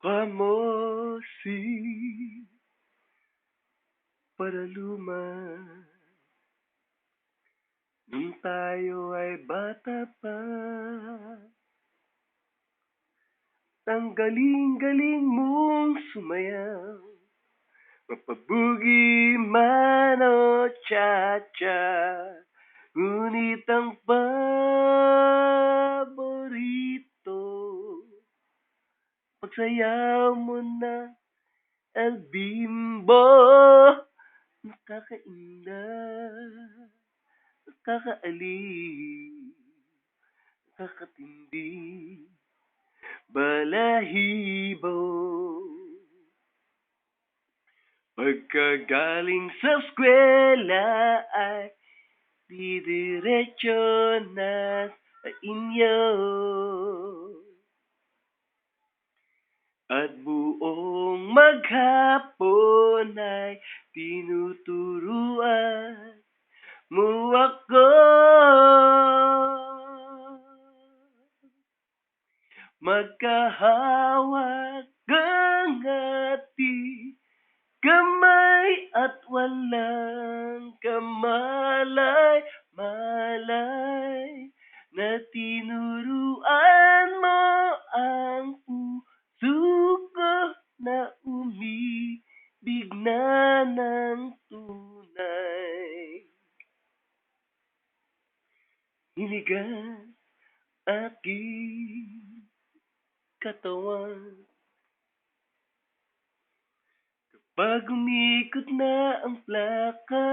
Como si paraluma nung tayo ay bata pa. Ang galing-galing mong sumayaw, mapabugi man o cha-cha. Ngunit ang paborito, pagsayaw mo na El Bimbo. Nakakainda, nakakaaliw, nakakatindi, balahibo. Pagkagaling sa eskwela ay didiretso na sa inyo. At buong maghapon ay tinuturuan mo ako. Magkahawak ang ating kamay at walang kamalay-malay na tinuruan mo ang puso ko na umibig na ng tunay. Hinigan aking katawan pag umikot na ang plaka,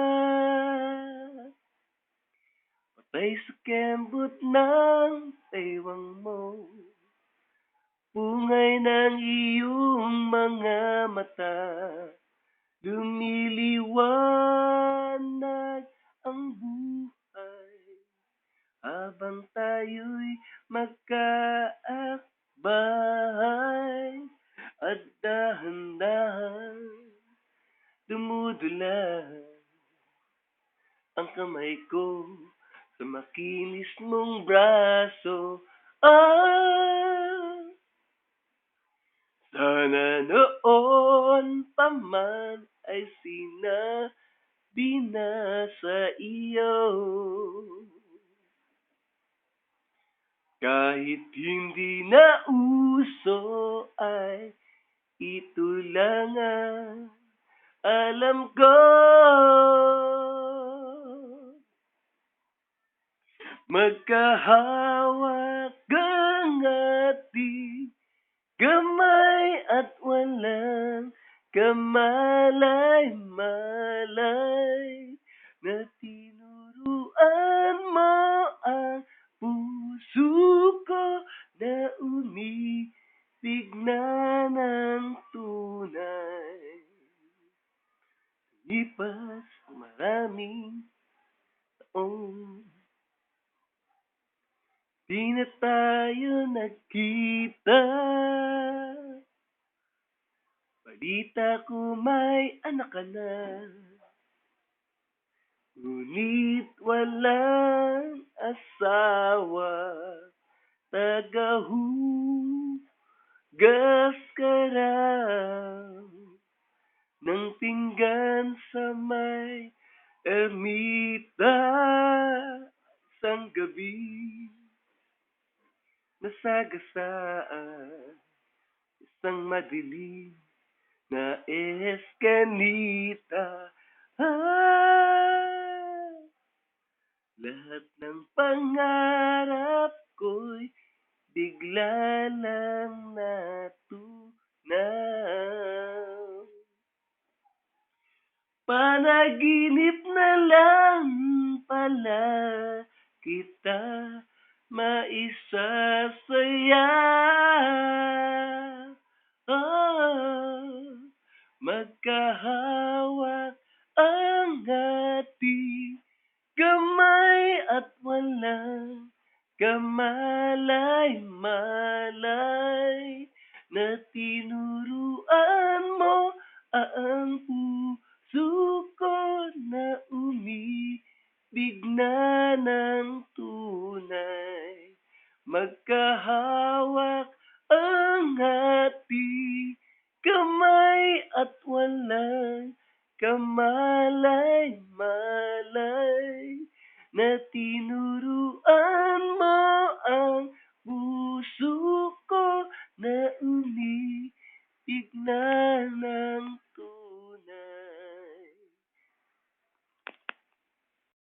patay sa kembot ng ewan mo, pungay ng iyong mga mata, lumiliwanag ang buhay, habang tayo'y magkaakbay, at dahan-dahan dumudulas ang kamay ko sa makinis mong braso. Sana noon pa man ay sinabi na sa iyo, kahit hindi na uso ay ito lang ang alam ko. Magkahawak ang ating kamay at walang kamalay-malay na tinuruan mo ang puso ko na umibig na ng tunay. Lipas ang maraming taon, di na tayo nagkita. Balita ko may anak ka na, ngunit walang asawa. Tagahugas ka raw ng pinggan sa may ermita. Isang gabi nasagasaan isang madilim na eskanita. Lahat ng pangarap ko'y bigla lang natunaw. Panaginip na lang pala kita maisasaya. Magkahawak ang ating kamay at walang kamalay-malay na tinuruan mo ang puso ko na umibig na ng tunay. Magkahawak ang ating kamalay-malay na tinuruan mo ang puso ko na umibig na ng